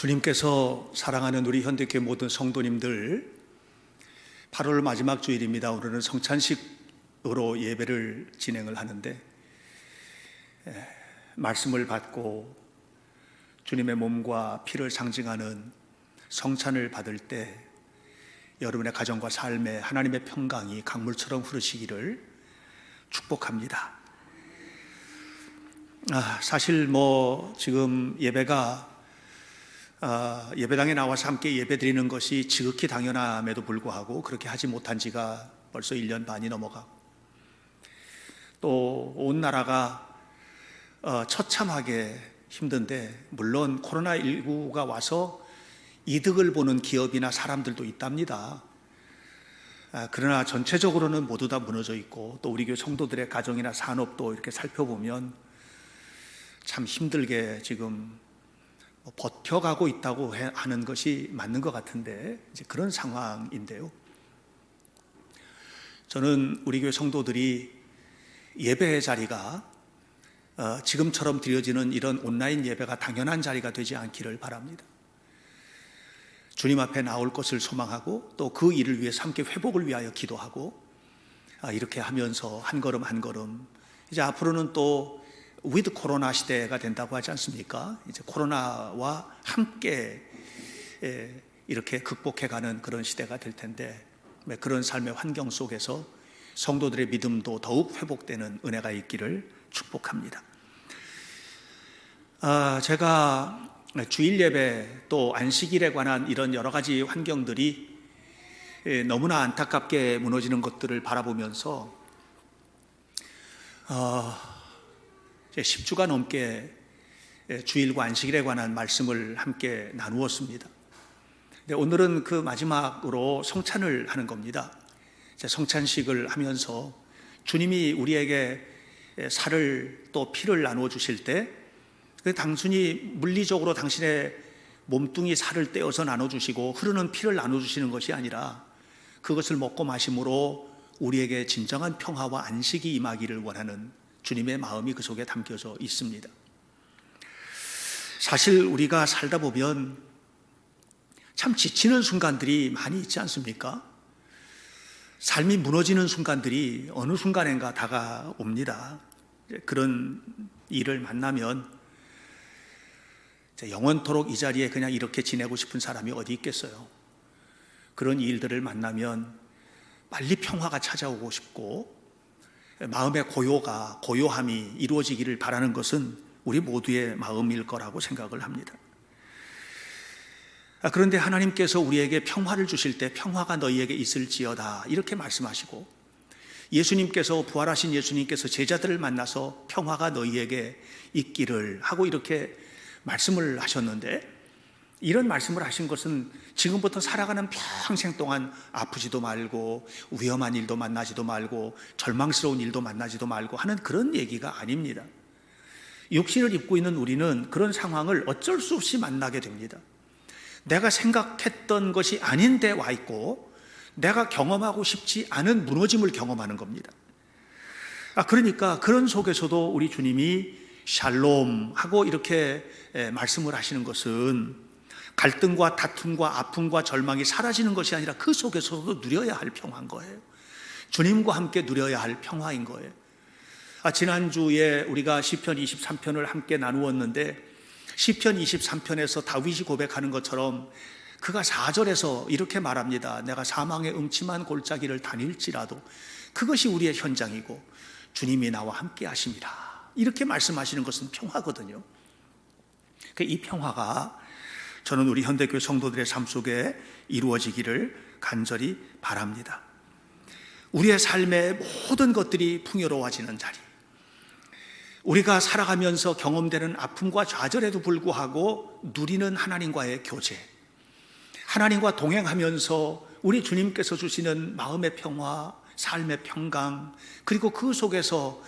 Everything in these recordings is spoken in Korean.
주님께서 사랑하는 우리 현대교회 모든 성도님들, 8월 마지막 주일입니다. 오늘은 성찬식으로 예배를 진행을 하는데, 말씀을 받고 주님의 몸과 피를 상징하는 성찬을 받을 때 여러분의 가정과 삶에 하나님의 평강이 강물처럼 흐르시기를 축복합니다. 사실 지금 예배가 예배당에 나와서 함께 예배드리는 것이 지극히 당연함에도 불구하고 그렇게 하지 못한 지가 벌써 1년 반이 넘어가고, 또 온 나라가 처참하게 힘든데, 물론 코로나19가 와서 이득을 보는 기업이나 사람들도 있답니다. 그러나 전체적으로는 모두 다 무너져 있고, 또 우리 교회 성도들의 가정이나 산업도 이렇게 살펴보면 참 힘들게 지금 버텨가고 있다고 하는 것이 맞는 것 같은데, 이제 그런 상황인데요. 저는 우리 교회 성도들이 예배의 자리가 지금처럼 드려지는 이런 온라인 예배가 당연한 자리가 되지 않기를 바랍니다. 주님 앞에 나올 것을 소망하고, 또 그 일을 위해서 함께 회복을 위하여 기도하고, 이렇게 하면서 한 걸음 한 걸음, 이제 앞으로는 또 위드 코로나 시대가 된다고 하지 않습니까? 이제 코로나와 함께 이렇게 극복해가는 그런 시대가 될 텐데, 그런 삶의 환경 속에서 성도들의 믿음도 더욱 회복되는 은혜가 있기를 축복합니다. 제가 주일 예배 또 안식일에 관한 이런 여러 가지 환경들이 너무나 안타깝게 무너지는 것들을 바라보면서 10주가 넘게 주일과 안식일에 관한 말씀을 함께 나누었습니다. 오늘은 그 마지막으로 성찬을 하는 겁니다. 성찬식을 하면서 주님이 우리에게 살을 또 피를 나누어 주실 때, 단순히 물리적으로 당신의 몸뚱이 살을 떼어서 나눠주시고 흐르는 피를 나눠주시는 것이 아니라, 그것을 먹고 마심으로 우리에게 진정한 평화와 안식이 임하기를 원하는 주님의 마음이 그 속에 담겨져 있습니다. 사실 우리가 살다 보면 참 지치는 순간들이 많이 있지 않습니까? 삶이 무너지는 순간들이 어느 순간인가 다가옵니다. 그런 일을 만나면 영원토록 이 자리에 그냥 이렇게 지내고 싶은 사람이 어디 있겠어요? 그런 일들을 만나면 빨리 평화가 찾아오고 싶고, 마음의 고요함이 이루어지기를 바라는 것은 우리 모두의 마음일 거라고 생각을 합니다. 그런데 하나님께서 우리에게 평화를 주실 때 평화가 너희에게 있을지어다 이렇게 말씀하시고, 예수님께서, 부활하신 예수님께서 제자들을 만나서 평화가 너희에게 있기를 하고 이렇게 말씀을 하셨는데, 이런 말씀을 하신 것은 지금부터 살아가는 평생 동안 아프지도 말고 위험한 일도 만나지도 말고 절망스러운 일도 만나지도 말고 하는 그런 얘기가 아닙니다. 육신을 입고 있는 우리는 그런 상황을 어쩔 수 없이 만나게 됩니다. 내가 생각했던 것이 아닌데 와 있고, 내가 경험하고 싶지 않은 무너짐을 경험하는 겁니다. 그러니까 그런 속에서도 우리 주님이 샬롬 하고 이렇게 말씀을 하시는 것은 갈등과 다툼과 아픔과 절망이 사라지는 것이 아니라 그 속에서도 누려야 할 평화인 거예요. 주님과 함께 누려야 할 평화인 거예요. 지난주에 우리가 시편 23편을 함께 나누었는데, 시편 23편에서 다윗이 고백하는 것처럼 그가 4절에서 이렇게 말합니다. 내가 사망의 음침한 골짜기를 다닐지라도 그것이 우리의 현장이고 주님이 나와 함께 하심이라, 이렇게 말씀하시는 것은 평화거든요. 이 평화가 저는 우리 현대교회 성도들의 삶 속에 이루어지기를 간절히 바랍니다. 우리의 삶의 모든 것들이 풍요로워지는 자리, 우리가 살아가면서 경험되는 아픔과 좌절에도 불구하고 누리는 하나님과의 교제, 하나님과 동행하면서 우리 주님께서 주시는 마음의 평화, 삶의 평강, 그리고 그 속에서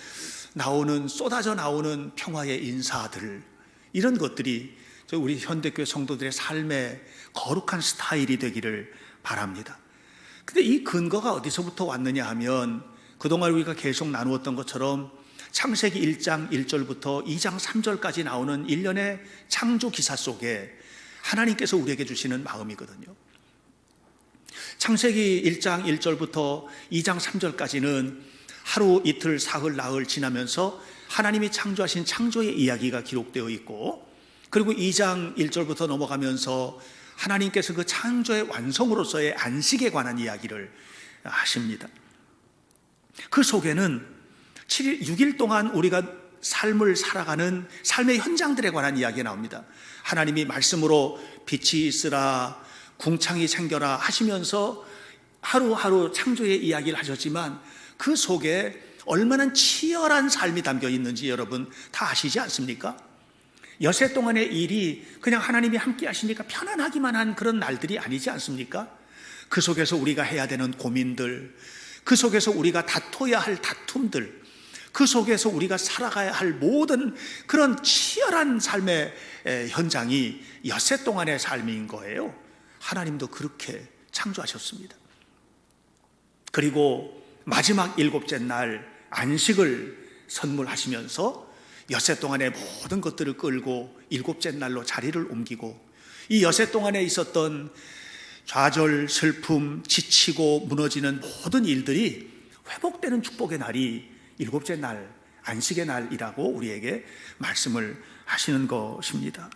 쏟아져 나오는 평화의 인사들, 이런 것들이 우리 현대교회 성도들의 삶의 거룩한 스타일이 되기를 바랍니다. 근데 이 근거가 어디서부터 왔느냐 하면, 그동안 우리가 계속 나누었던 것처럼 창세기 1장 1절부터 2장 3절까지 나오는 일련의 창조 기사 속에 하나님께서 우리에게 주시는 마음이거든요. 창세기 1장 1절부터 2장 3절까지는 하루, 이틀, 사흘, 나흘 지나면서 하나님이 창조하신 창조의 이야기가 기록되어 있고, 그리고 2장 1절부터 넘어가면서 하나님께서 그 창조의 완성으로서의 안식에 관한 이야기를 하십니다. 그 속에는 6일 동안 우리가 삶을 살아가는 삶의 현장들에 관한 이야기가 나옵니다. 하나님이 말씀으로 빛이 있으라, 궁창이 생겨라 하시면서 하루하루 창조의 이야기를 하셨지만 그 속에 얼마나 치열한 삶이 담겨 있는지 여러분 다 아시지 않습니까? 여세 동안의 일이 그냥 하나님이 함께 하시니까 편안하기만 한 그런 날들이 아니지 않습니까? 그 속에서 우리가 해야 되는 고민들, 그 속에서 우리가 다퉈야 할 다툼들, 그 속에서 우리가 살아가야 할 모든 그런 치열한 삶의 현장이 엿새 동안의 삶인 거예요. 하나님도 그렇게 창조하셨습니다. 그리고 마지막 7째 날 안식을 선물하시면서 엿새 동안의 모든 것들을 끌고 7째 날로 자리를 옮기고, 이 엿새 동안에 있었던 좌절, 슬픔, 지치고 무너지는 모든 일들이 회복되는 축복의 날이 7째 날, 안식의 날이라고 우리에게 말씀을 하시는 것입니다.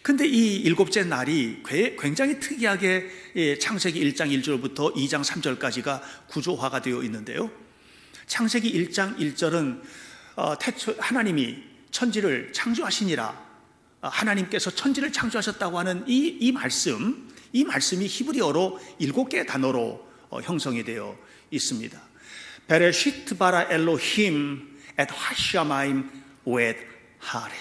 근데 이 7째 날이 굉장히 특이하게 창세기 1장 1절부터 2장 3절까지가 구조화가 되어 있는데요. 창세기 1장 1절은 하나님이 천지를 창조하시니라, 하나님께서 천지를 창조하셨다고 하는 이 말씀이 히브리어로 7개의 단어로 형성이 되어 있습니다. 베레시트 바라 엘로힘 앳 하샤마임 웻 하렛,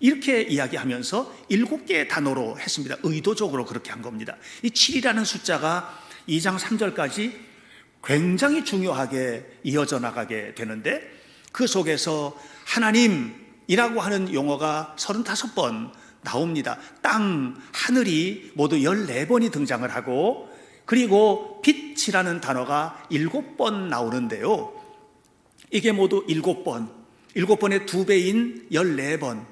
이렇게 이야기하면서 7개의 단어로 했습니다. 의도적으로 그렇게 한 겁니다. 이 7이라는 숫자가 2장 3절까지 굉장히 중요하게 이어져 나가게 되는데, 그 속에서 하나님이라고 하는 용어가 35번 나옵니다. 땅, 하늘이 모두 14번이 등장을 하고, 그리고 빛이라는 단어가 7번 나오는데요. 이게 모두 7번, 7번의 2배인 14번,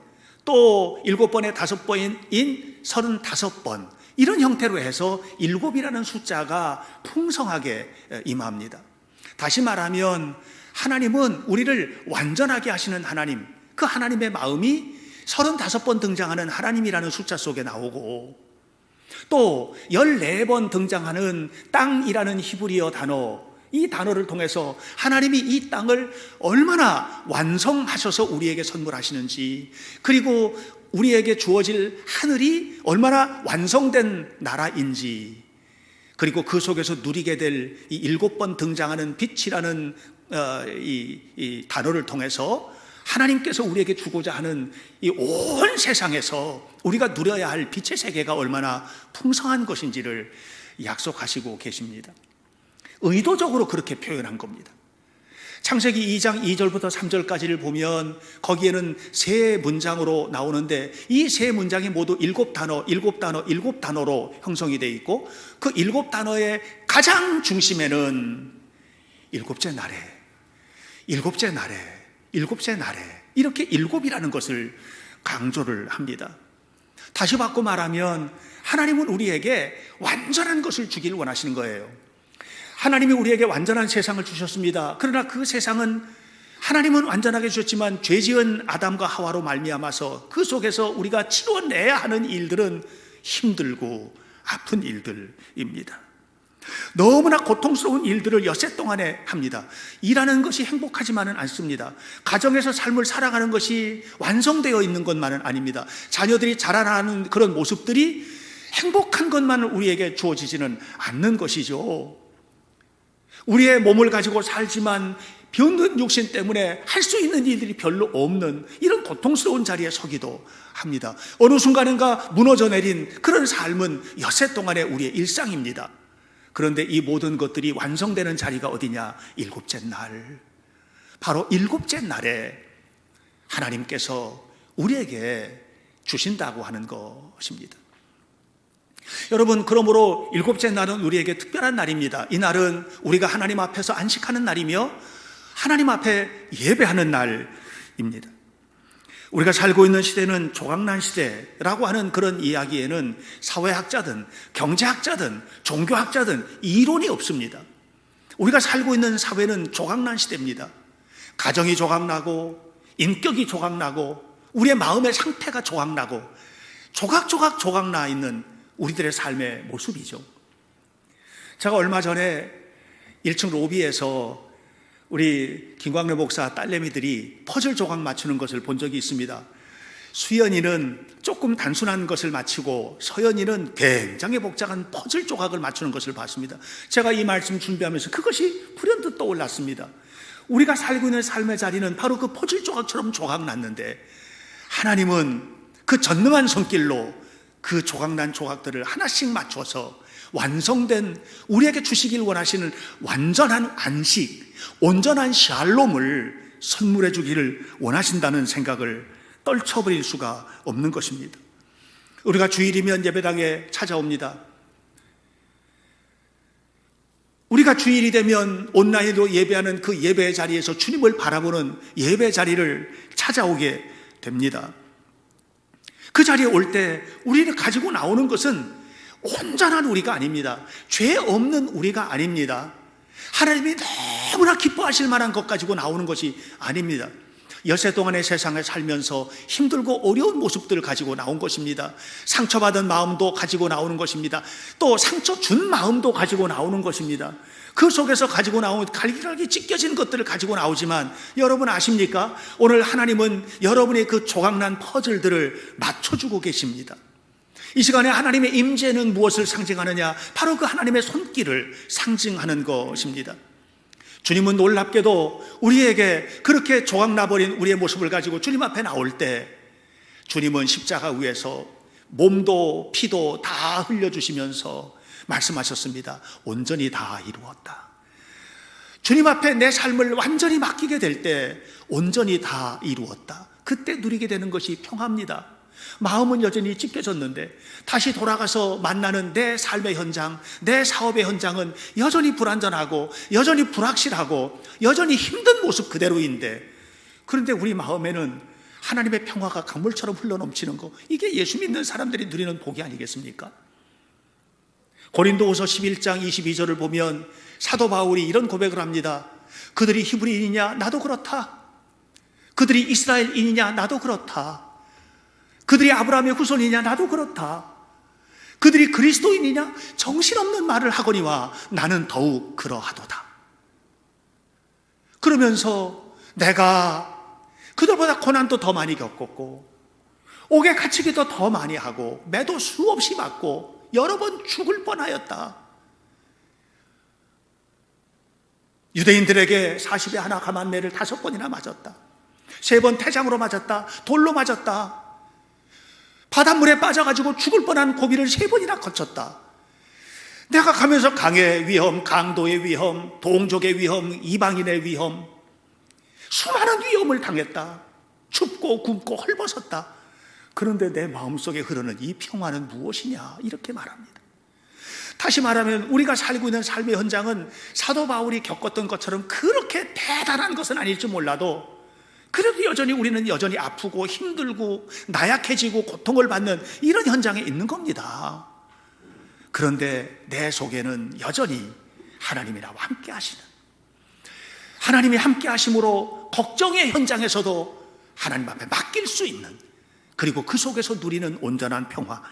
또 7번의 5번인 35번, 이런 형태로 해서 7이라는 숫자가 풍성하게 임합니다. 다시 말하면 하나님은 우리를 완전하게 하시는 하나님, 그 하나님의 마음이 35번 등장하는 하나님이라는 숫자 속에 나오고, 또 14번 등장하는 땅이라는 히브리어 단어, 이 단어를 통해서 하나님이 이 땅을 얼마나 완성하셔서 우리에게 선물하시는지, 그리고 우리에게 주어질 하늘이 얼마나 완성된 나라인지, 그리고 그 속에서 누리게 될 이 7번 등장하는 빛이라는 이 단어를 통해서 하나님께서 우리에게 주고자 하는 이 온 세상에서 우리가 누려야 할 빛의 세계가 얼마나 풍성한 것인지를 약속하시고 계십니다. 의도적으로 그렇게 표현한 겁니다. 창세기 2장 2절부터 3절까지를 보면 거기에는 3문장으로 나오는데, 이 3문장이 모두 7단어로 형성이 되어 있고, 그 7단어의 가장 중심에는 7째 날에, 7째 날에, 7째 날에, 이렇게 7이라는 것을 강조를 합니다. 다시 바꿔 말하면 하나님은 우리에게 완전한 것을 주길 원하시는 거예요. 하나님이 우리에게 완전한 세상을 주셨습니다. 그러나 그 세상은 하나님은 완전하게 주셨지만 죄지은 아담과 하와로 말미암아서 그 속에서 우리가 치러내야 하는 일들은 힘들고 아픈 일들입니다. 너무나 고통스러운 일들을 엿새 동안에 합니다. 일하는 것이 행복하지만은 않습니다. 가정에서 삶을 살아가는 것이 완성되어 있는 것만은 아닙니다. 자녀들이 자라나는 그런 모습들이 행복한 것만을 우리에게 주어지지는 않는 것이죠. 우리의 몸을 가지고 살지만 병든 육신 때문에 할 수 있는 일들이 별로 없는 이런 고통스러운 자리에 서기도 합니다. 어느 순간인가 무너져 내린 그런 삶은 엿새 동안의 우리의 일상입니다. 그런데 이 모든 것들이 완성되는 자리가 어디냐? 7째 날, 바로 7째 날에 하나님께서 우리에게 주신다고 하는 것입니다. 여러분, 그러므로 7째 날은 우리에게 특별한 날입니다. 이 날은 우리가 하나님 앞에서 안식하는 날이며 하나님 앞에 예배하는 날입니다. 우리가 살고 있는 시대는 조각난 시대라고 하는 그런 이야기에는 사회학자든 경제학자든 종교학자든 이론이 없습니다. 우리가 살고 있는 사회는 조각난 시대입니다. 가정이 조각나고 인격이 조각나고 우리의 마음의 상태가 조각나고 조각조각 조각나 있는 우리들의 삶의 모습이죠. 제가 얼마 전에 1층 로비에서 우리 김광래 목사 딸내미들이 퍼즐 조각 맞추는 것을 본 적이 있습니다. 수연이는 조금 단순한 것을 맞추고 서연이는 굉장히 복잡한 퍼즐 조각을 맞추는 것을 봤습니다. 제가 이 말씀 준비하면서 그것이 불현듯 떠올랐습니다. 우리가 살고 있는 삶의 자리는 바로 그 퍼즐 조각처럼 조각났는데 하나님은 그 전능한 손길로 그 조각난 조각들을 하나씩 맞춰서 완성된 우리에게 주시길 원하시는 완전한 안식, 온전한 샬롬을 선물해 주기를 원하신다는 생각을 떨쳐버릴 수가 없는 것입니다. 우리가 주일이면 예배당에 찾아옵니다. 우리가 주일이 되면 온라인으로 예배하는 그 예배의 자리에서 주님을 바라보는 예배 자리를 찾아오게 됩니다. 그 자리에 올 때 우리를 가지고 나오는 것은 온전한 우리가 아닙니다. 죄 없는 우리가 아닙니다. 하나님이 너무나 기뻐하실 만한 것 가지고 나오는 것이 아닙니다. 여세 동안의 세상을 살면서 힘들고 어려운 모습들을 가지고 나온 것입니다. 상처받은 마음도 가지고 나오는 것입니다. 또 상처 준 마음도 가지고 나오는 것입니다. 그 속에서 가지고 나온 갈기갈기 찢겨진 것들을 가지고 나오지만 여러분 아십니까? 오늘 하나님은 여러분의 그 조각난 퍼즐들을 맞춰주고 계십니다. 이 시간에 하나님의 임재는 무엇을 상징하느냐? 바로 그 하나님의 손길을 상징하는 것입니다. 주님은 놀랍게도 우리에게 그렇게 조각나버린 우리의 모습을 가지고 주님 앞에 나올 때 주님은 십자가 위에서 몸도 피도 다 흘려주시면서 말씀하셨습니다. 온전히 다 이루었다. 주님 앞에 내 삶을 완전히 맡기게 될 때 온전히 다 이루었다. 그때 누리게 되는 것이 평화입니다. 마음은 여전히 찢겨졌는데 다시 돌아가서 만나는 내 삶의 현장, 내 사업의 현장은 여전히 불안전하고 여전히 불확실하고 여전히 힘든 모습 그대로인데, 그런데 우리 마음에는 하나님의 평화가 강물처럼 흘러넘치는 거, 이게 예수 믿는 사람들이 누리는 복이 아니겠습니까? 고린도후서 11장 22절을 보면 사도 바울이 이런 고백을 합니다. 그들이 히브리인이냐? 나도 그렇다. 그들이 이스라엘인이냐? 나도 그렇다. 그들이 아브라함의 후손이냐? 나도 그렇다. 그들이 그리스도인이냐? 정신없는 말을 하거니와 나는 더욱 그러하도다. 그러면서 내가 그들보다 고난도 더 많이 겪었고 옥에 갇히기도 더 많이 하고 매도 수없이 맞고 여러 번 죽을 뻔하였다. 유대인들에게 40에 하나 감한매를 5번이나 맞았다. 3번 태장으로 맞았다. 돌로 맞았다. 바닷물에 빠져가지고 죽을 뻔한 고비를 3번이나 거쳤다. 내가 가면서 강의 위험, 강도의 위험, 동족의 위험, 이방인의 위험, 수많은 위험을 당했다. 춥고 굶고 헐벗었다. 그런데 내 마음속에 흐르는 이 평화는 무엇이냐? 이렇게 말합니다. 다시 말하면 우리가 살고 있는 삶의 현장은 사도 바울이 겪었던 것처럼 그렇게 대단한 것은 아닐지 몰라도 그래도 여전히 우리는 여전히 아프고 힘들고 나약해지고 고통을 받는 이런 현장에 있는 겁니다. 그런데 내 속에는 여전히 하나님이 나와 함께 하시는, 하나님이 함께 하심으로 걱정의 현장에서도 하나님 앞에 맡길 수 있는, 그리고 그 속에서 누리는 온전한 평화,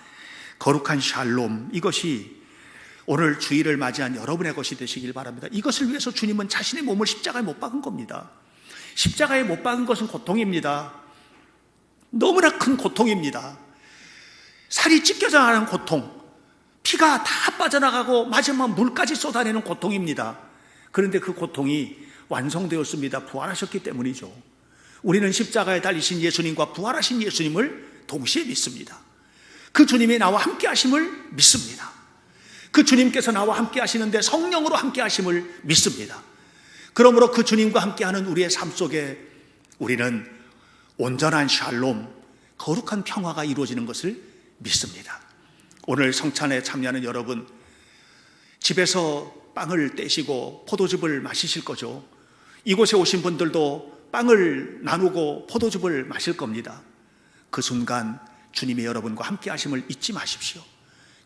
거룩한 샬롬, 이것이 오늘 주일을 맞이한 여러분의 것이 되시길 바랍니다. 이것을 위해서 주님은 자신의 몸을 십자가에 못 박은 겁니다. 십자가에 못 박은 것은 고통입니다. 너무나 큰 고통입니다. 살이 찢겨져 나가는 고통, 피가 다 빠져나가고 마지막 물까지 쏟아내는 고통입니다. 그런데 그 고통이 완성되었습니다. 부활하셨기 때문이죠. 우리는 십자가에 달리신 예수님과 부활하신 예수님을 동시에 믿습니다. 그 주님이 나와 함께 하심을 믿습니다. 그 주님께서 나와 함께 하시는데 성령으로 함께 하심을 믿습니다. 그러므로 그 주님과 함께하는 우리의 삶 속에 우리는 온전한 샬롬, 거룩한 평화가 이루어지는 것을 믿습니다. 오늘 성찬에 참여하는 여러분, 집에서 빵을 떼시고 포도즙을 마시실 거죠. 이곳에 오신 분들도 빵을 나누고 포도즙을 마실 겁니다. 그 순간 주님이 여러분과 함께 하심을 잊지 마십시오.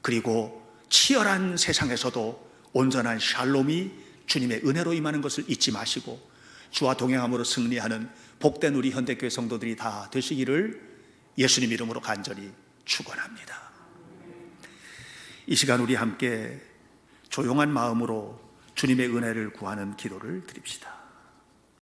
그리고 치열한 세상에서도 온전한 샬롬이 주님의 은혜로 임하는 것을 잊지 마시고 주와 동행함으로 승리하는 복된 우리 현대교회 성도들이 다 되시기를 예수님 이름으로 간절히 축원합니다. 이 시간 우리 함께 조용한 마음으로 주님의 은혜를 구하는 기도를 드립시다.